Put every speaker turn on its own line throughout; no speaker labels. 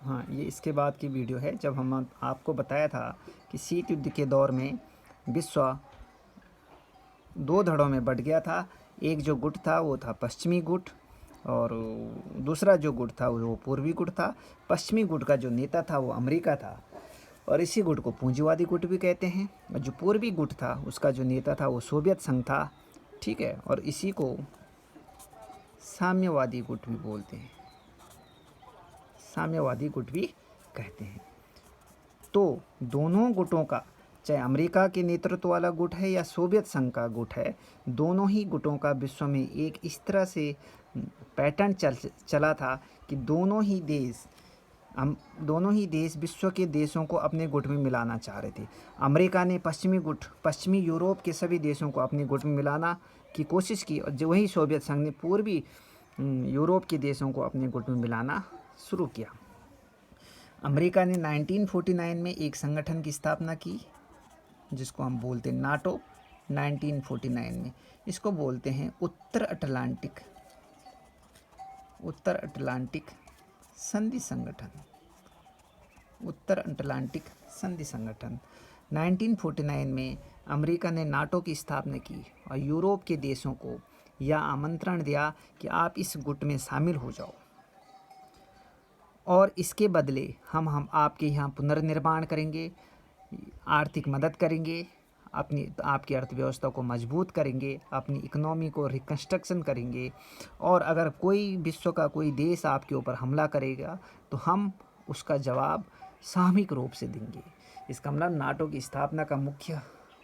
हाँ, ये इसके बाद की वीडियो है जब हम आपको बताया था कि शीत युद्ध के दौर में विश्व दो धड़ों में बँट गया था। एक जो गुट था वो था पश्चिमी गुट और दूसरा जो गुट था वो पूर्वी गुट था। पश्चिमी गुट का जो नेता था वो अमेरिका था और इसी गुट को पूंजीवादी गुट भी कहते हैं। और जो पूर्वी गुट था उसका जो नेता था वो सोवियत संघ था, ठीक है। और इसी को साम्यवादी गुट भी बोलते हैं, साम्यवादी गुट भी कहते हैं। तो दोनों गुटों का, चाहे अमेरिका के नेतृत्व वाला गुट है या सोवियत संघ का गुट है, दोनों ही गुटों का विश्व में एक इस तरह से पैटर्न चला था कि दोनों ही देश विश्व के देशों को अपने गुट में मिलाना चाह रहे थे। अमेरिका ने पश्चिमी यूरोप के सभी देशों को अपने गुट में मिलाना की कोशिश की और जो वही सोवियत संघ ने पूर्वी यूरोप के देशों को अपने गुट में मिलाना शुरू किया। अमेरिका ने 1949 में एक संगठन की स्थापना की जिसको हम बोलते हैं नाटो। 1949 में इसको बोलते हैं उत्तर अटलांटिक संधि संगठन। उत्तर अटलांटिक संधि संगठन 1949 में अमेरिका ने नाटो की स्थापना की और यूरोप के देशों को यह आमंत्रण दिया कि आप इस गुट में शामिल हो जाओ और इसके बदले हम आपके यहाँ पुनर्निर्माण करेंगे, आर्थिक मदद करेंगे, आपकी अर्थव्यवस्था को मजबूत करेंगे, अपनी इकोनॉमी को रिकंस्ट्रक्शन करेंगे और अगर कोई विश्व का कोई देश आपके ऊपर हमला करेगा तो हम उसका जवाब सामूहिक रूप से देंगे। इसका मतलब नाटो की स्थापना का मुख्य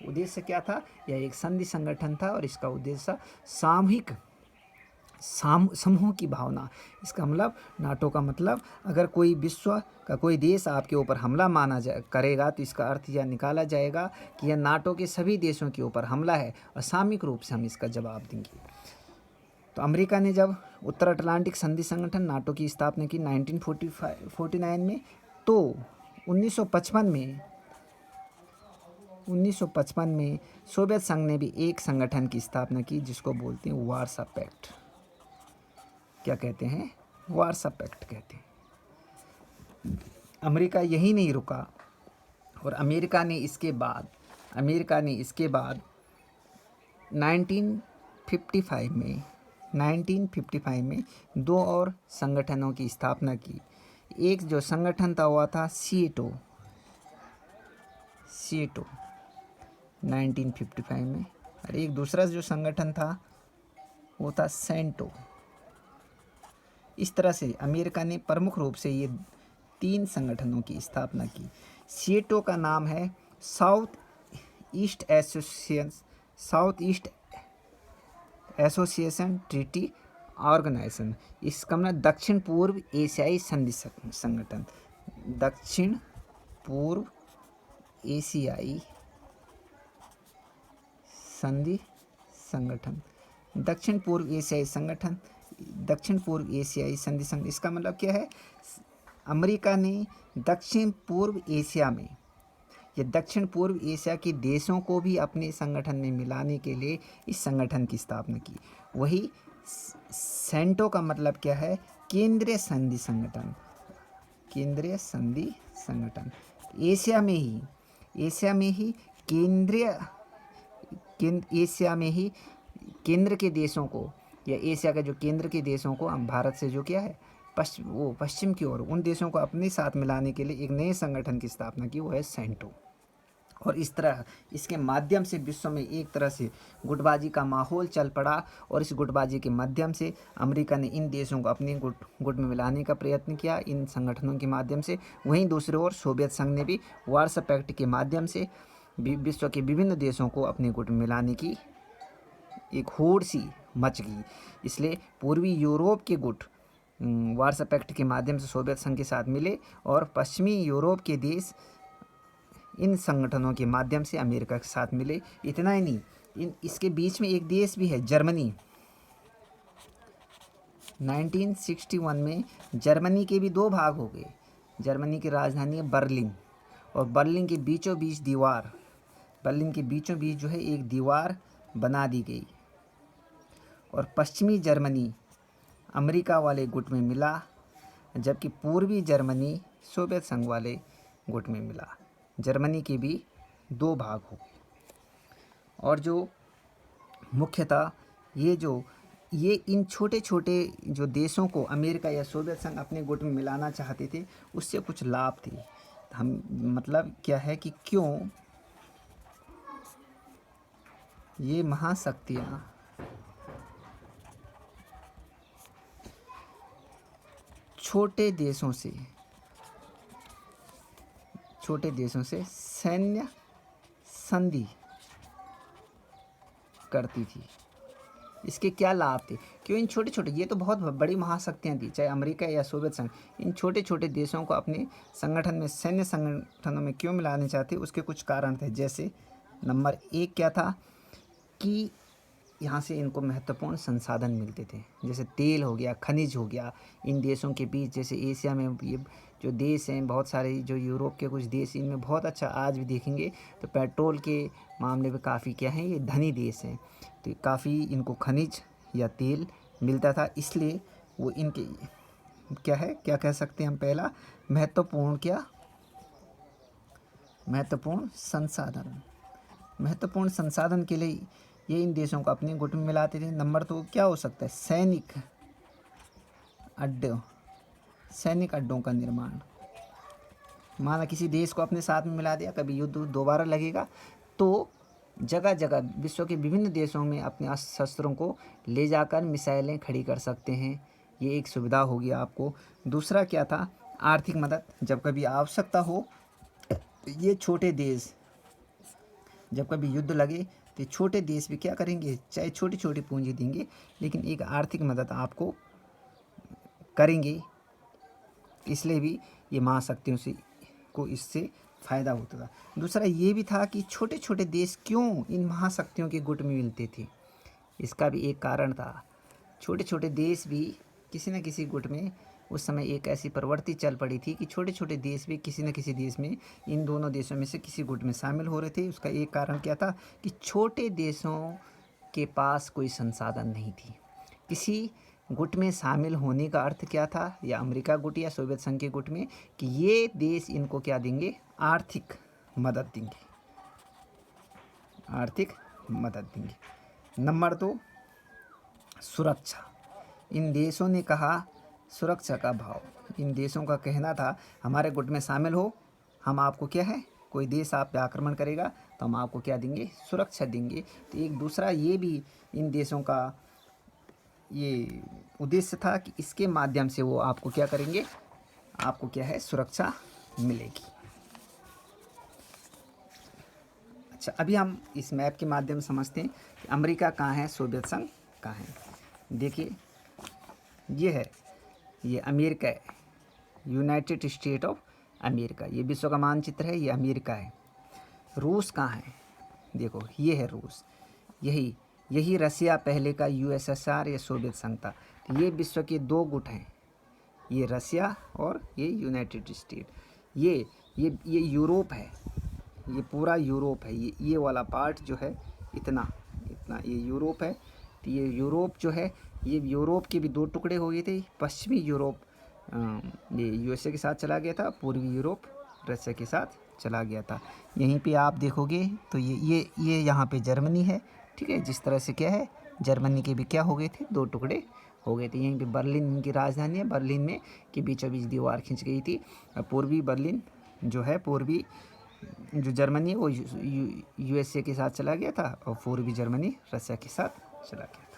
उद्देश्य क्या था? यह एक संधि संगठन था और इसका उद्देश्य सामूहिक समूह की भावना। इसका मतलब नाटो का मतलब अगर कोई विश्व का कोई देश आपके ऊपर हमला करेगा तो इसका अर्थ यह निकाला जाएगा कि यह नाटो के सभी देशों के ऊपर हमला है और सामूहिक रूप से हम इसका जवाब देंगे। तो अमेरिका ने जब उत्तर अटलांटिक संधि संगठन नाटो की स्थापना की 1949 में, तो 1955 में सोवियत संघ ने भी एक संगठन की स्थापना की जिसको बोलते हैं वार्सा पैक्ट। क्या कहते हैं? वार्सा पैक्ट कहते हैं। अमेरिका यही नहीं रुका और अमेरिका ने इसके बाद 1955 में दो और संगठनों की स्थापना की। एक जो संगठन था हुआ था सीएटो 1955 में और एक दूसरा जो संगठन था वो था सेंटो। इस तरह से अमेरिका ने प्रमुख रूप से ये तीन संगठनों की स्थापना की। सीएटो का नाम है south east association treaty organisation. इसका मतलब दक्षिण पूर्व एशियाई संधि संगठन। दक्षिण पूर्व एशियाई संधि संगठन, दक्षिण पूर्व एशियाई संधि संगठन। इसका मतलब क्या है? अमेरिका ने दक्षिण पूर्व एशिया में या दक्षिण पूर्व एशिया के देशों को भी अपने संगठन में मिलाने के लिए इस संगठन की स्थापना की। वही सेंटो का मतलब क्या है? केंद्रीय संधि संगठन। केंद्रीय संधि संगठन एशिया में ही केंद्र के देशों को या एशिया का जो केंद्र के देशों को, हम भारत से जो क्या है पश्चिम की ओर, उन देशों को अपने साथ मिलाने के लिए एक नए संगठन की स्थापना की, वो है सेंटो। और इस तरह इसके माध्यम से विश्व में एक तरह से गुटबाजी का माहौल चल पड़ा और इस गुटबाजी के माध्यम से अमेरिका ने इन देशों को अपने गुट में मिलाने का प्रयत्न किया इन संगठनों के माध्यम से। वहीं दूसरी ओर सोवियत संघ ने भी वार्सा पैक्ट के माध्यम से विश्व के विभिन्न देशों को अपने गुट में मिलाने की एक होड़ सी मच गई। इसलिए पूर्वी यूरोप के गुट वार्सा पैक्ट के माध्यम से सोवियत संघ के साथ मिले और पश्चिमी यूरोप के देश इन संगठनों के माध्यम से अमेरिका के साथ मिले। इतना ही नहीं, इसके बीच में एक देश भी है, जर्मनी। 1961 में जर्मनी के भी दो भाग हो गए। जर्मनी की राजधानी है बर्लिन और बर्लिन के बीचों बीच जो है एक दीवार बना दी गई और पश्चिमी जर्मनी अमेरिका वाले गुट में मिला जबकि पूर्वी जर्मनी सोवियत संघ वाले गुट में मिला। जर्मनी के भी 2 भाग हो गए। और जो मुख्यतः ये इन छोटे छोटे जो देशों को अमेरिका या सोवियत संघ अपने गुट में मिलाना चाहते थे, उससे कुछ लाभ थे। हम मतलब क्या है कि क्यों ये महाशक्तियाँ छोटे देशों से सैन्य संधि करती थी। इसके क्या लाभ थे? क्यों इन छोटे छोटे, ये तो बहुत बड़ी महाशक्तियाँ थी, चाहे अमेरिका या सोवियत संघ, इन छोटे छोटे देशों को अपने संगठन में, सैन्य संगठनों में क्यों मिलाने चाहते? उसके कुछ कारण थे। जैसे नंबर 1 क्या था कि यहाँ से इनको महत्वपूर्ण संसाधन मिलते थे, जैसे तेल हो गया, खनिज हो गया। इन देशों के बीच, जैसे एशिया में ये जो देश हैं बहुत सारे, जो यूरोप के कुछ देश, इनमें बहुत अच्छा आज भी देखेंगे तो पेट्रोल के मामले में काफ़ी क्या है, ये धनी देश हैं। तो काफ़ी इनको खनिज या तेल मिलता था, इसलिए वो इनके क्या है, क्या कह सकते हैं हम, पहला महत्वपूर्ण संसाधन के लिए ये इन देशों को अपने गुट में मिलाते थे। नंबर 2 क्या हो सकता है? सैनिक अड्डों का निर्माण। माना किसी देश को अपने साथ में मिला दिया, कभी युद्ध दोबारा लगेगा तो जगह जगह विश्व के विभिन्न देशों में अपने अस्त्र शस्त्रों को ले जाकर मिसाइलें खड़ी कर सकते हैं। ये एक सुविधा होगी आपको। दूसरा क्या था? आर्थिक मदद। जब कभी आवश्यकता हो, ये छोटे देश, जब कभी युद्ध लगे तो छोटे देश भी क्या करेंगे, चाहे छोटी छोटी पूंजी देंगे, लेकिन एक आर्थिक मदद आपको करेंगे। इसलिए भी ये महाशक्तियों से को इससे फ़ायदा होता था। दूसरा ये भी था कि छोटे छोटे देश क्यों इन महाशक्तियों के गुट में मिलते थे, इसका भी एक कारण था। छोटे छोटे देश भी किसी न किसी गुट में, उस समय एक ऐसी प्रवृत्ति चल पड़ी थी कि छोटे छोटे देश भी किसी न किसी देश में, इन दोनों देशों में से किसी गुट में शामिल हो रहे थे। उसका एक कारण क्या था कि छोटे देशों के पास कोई संसाधन नहीं थी। किसी गुट में शामिल होने का अर्थ क्या था, या अमेरिका गुट या सोवियत संघ के गुट में, कि ये देश इनको क्या देंगे, आर्थिक मदद देंगे। नंबर 2 सुरक्षा। इन देशों ने कहा सुरक्षा का भाव। इन देशों का कहना था हमारे गुट में शामिल हो, हम आपको क्या है, कोई देश आप पे आक्रमण करेगा तो हम आपको क्या देंगे, सुरक्षा देंगे। तो एक दूसरा ये भी इन देशों का ये उद्देश्य था कि इसके माध्यम से वो आपको क्या करेंगे, आपको क्या है, सुरक्षा मिलेगी। अच्छा, अभी हम इस मैप के माध्यम से समझते हैं कि अमेरिका कहाँ है, सोवियत संघ कहाँ है। देखिए ये अमेरिका है, यूनाइटेड स्टेट ऑफ अमेरिका। ये विश्व का मानचित्र है, ये अमेरिका है। रूस कहाँ है? देखो ये है रूस। यही रसिया पहले का यूएसएसआर या सोवियत संघ था। तो ये विश्व के 2 गुट हैं, ये रसिया और ये यूनाइटेड स्टेट। ये यूरोप है, ये पूरा यूरोप है। ये वाला पार्ट जो है इतना ये यूरोप है। तो ये यूरोप जो है, ये यूरोप के भी 2 टुकड़े हो गए थे। पश्चिमी यूरोप ये यूएसए के साथ चला गया था, पूर्वी यूरोप रसिया के साथ चला गया था। यहीं पे आप देखोगे तो ये यहाँ पे जर्मनी है, ठीक है। जिस तरह से क्या है, जर्मनी के भी क्या हो गए थे, 2 टुकड़े हो गए थे। यहीं पे बर्लिन इनकी राजधानी है। बर्लिन में के बीचों बीच दीवार खिंच गई थी। पूर्वी बर्लिन जो है, पूर्वी जो जर्मनी है वो यूएसए के साथ चला गया था, और पूर्वी जर्मनी रसिया के साथ चला गया था।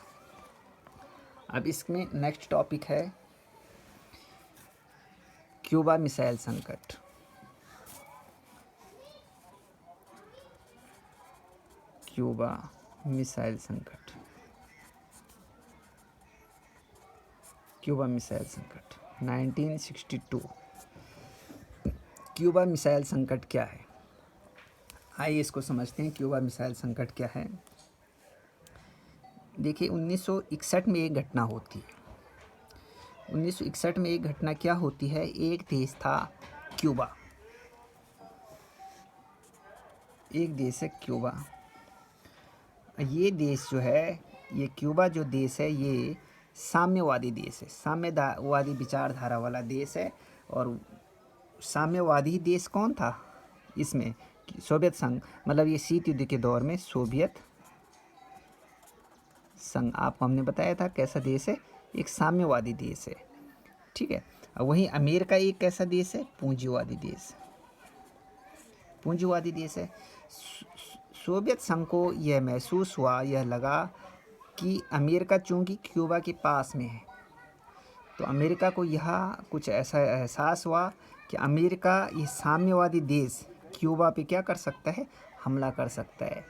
अब इसमें नेक्स्ट टॉपिक है क्यूबा मिसाइल संकट। क्यूबा मिसाइल संकट 1962। क्यूबा मिसाइल संकट क्या है, आइए इसको समझते हैं। क्यूबा मिसाइल संकट क्या है? देखिए 1961 में एक घटना होती है। 1961 में एक घटना क्या होती है, एक देश था क्यूबा, एक देश है क्यूबा। ये देश जो है, ये क्यूबा जो देश है, ये साम्यवादी देश है, साम्यवादी विचारधारा वाला देश है। और साम्यवादी देश कौन था इसमें? सोवियत संघ, मतलब ये शीत युद्ध के दौर में सोवियत संघ, आपको हमने बताया था कैसा देश है, एक साम्यवादी देश है, ठीक है। और वहीं अमेरिका एक कैसा देश है? पूंजीवादी देश, पूंजीवादी देश है। सोवियत संघ को यह महसूस हुआ, यह लगा कि अमेरिका चूंकि क्यूबा के पास में है, तो अमेरिका को यह कुछ ऐसा एहसास हुआ कि अमेरिका ये साम्यवादी देश क्यूबा पे क्या कर सकता है? हमला कर सकता है।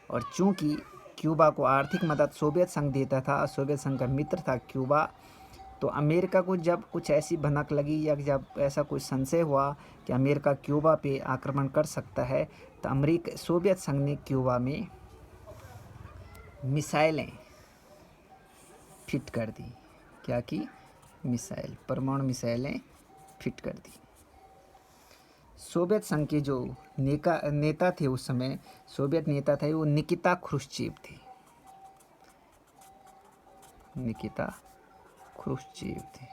और चूंकि क्यूबा को आर्थिक मदद सोवियत संघ देता था, सोवियत संघ का मित्र था क्यूबा, तो अमेरिका को जब कुछ ऐसी भनक लगी या जब ऐसा कुछ संशय हुआ कि अमेरिका क्यूबा पे आक्रमण कर सकता है, तो सोवियत संघ ने क्यूबा में मिसाइलें फिट कर दी। क्या की? मिसाइल, परमाणु मिसाइलें फिट कर दी। सोवियत संघ के जो नेता थे उस समय, सोवियत नेता थे, वो निकिता क्रुश्चेव थे, निकिता क्रुश्चेव थे।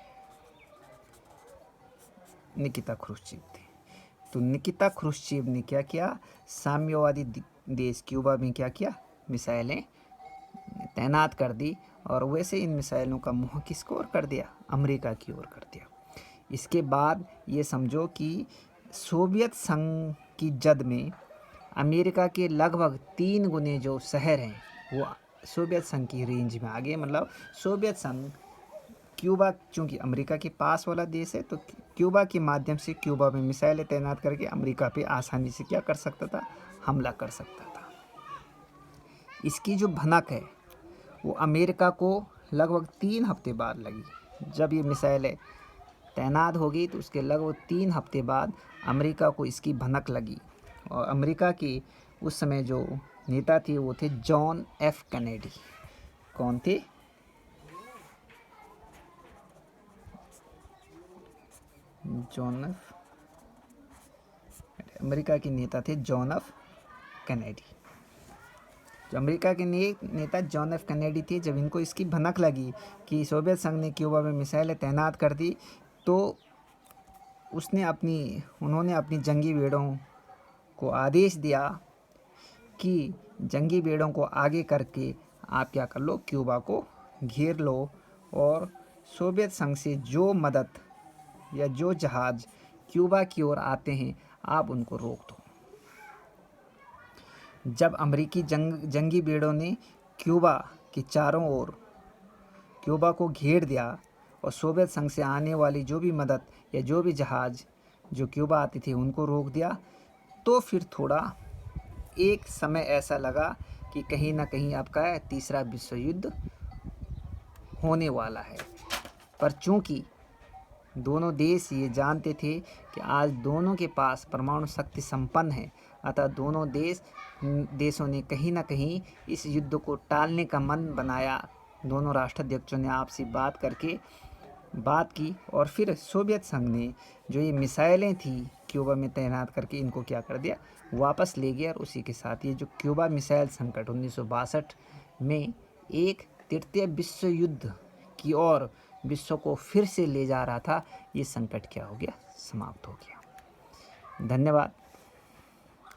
तो निकिता क्रुश्चेव ने क्या किया? साम्यवादी देश क्यूबा में क्या किया? मिसाइलें तैनात कर दी। और वैसे इन मिसाइलों का मुंह किसको ओर कर दिया? अमेरिका की ओर कर दिया। इसके बाद ये समझो कि सोवियत संघ की जद में अमेरिका के लगभग 3 गुने जो शहर हैं वो सोवियत संघ की रेंज में आ गए। मतलब सोवियत संघ क्यूबा, चूंकि अमेरिका के पास वाला देश है, तो क्यूबा के माध्यम से क्यूबा में मिसाइलें तैनात करके अमेरिका पे आसानी से क्या कर सकता था? हमला कर सकता था। इसकी जो भनक है वो अमेरिका को लगभग 3 हफ्ते बाद लगी। जब ये मिसाइलें तैनात हो गई तो उसके लगभग 3 हफ्ते बाद अमेरिका को इसकी भनक लगी। और अमेरिका के उस समय जो नेता थे वो थे जॉन एफ कैनेडी। कौन थे? अमेरिका के नेता थे जॉन एफ कैनेडी। जो अमेरिका के नेता जॉन एफ कैनेडी थे, जब इनको इसकी भनक लगी कि सोवियत संघ ने क्यूबा में मिसाइलें तैनात कर दी, तो उन्होंने अपनी जंगी बेड़ों को आदेश दिया कि जंगी बेड़ों को आगे करके आप क्या कर लो? क्यूबा को घेर लो और सोवियत संघ से जो मदद या जो जहाज़ क्यूबा की ओर आते हैं आप उनको रोक दो। जब अमेरिकी जंगी बेड़ों ने क्यूबा के चारों ओर क्यूबा को घेर दिया और सोवियत संघ से आने वाली जो भी मदद या जो भी जहाज़ जो क्यूबा आते थे उनको रोक दिया, तो फिर थोड़ा एक समय ऐसा लगा कि कहीं ना कहीं आपका तीसरा विश्व युद्ध होने वाला है। पर चूंकि दोनों देश ये जानते थे कि आज दोनों के पास परमाणु शक्ति संपन्न है, अतः दोनों देशों ने कहीं ना कहीं इस युद्ध को टालने का मन बनाया। दोनों राष्ट्राध्यक्षों ने आपसी बात की और फिर सोवियत संघ ने जो ये मिसाइलें थी क्यूबा में तैनात करके इनको क्या कर दिया? वापस ले गया। और उसी के साथ ये जो क्यूबा मिसाइल संकट 1962 में एक तृतीय विश्व युद्ध की ओर विश्व को फिर से ले जा रहा था, ये संकट क्या हो गया? समाप्त हो गया। धन्यवाद।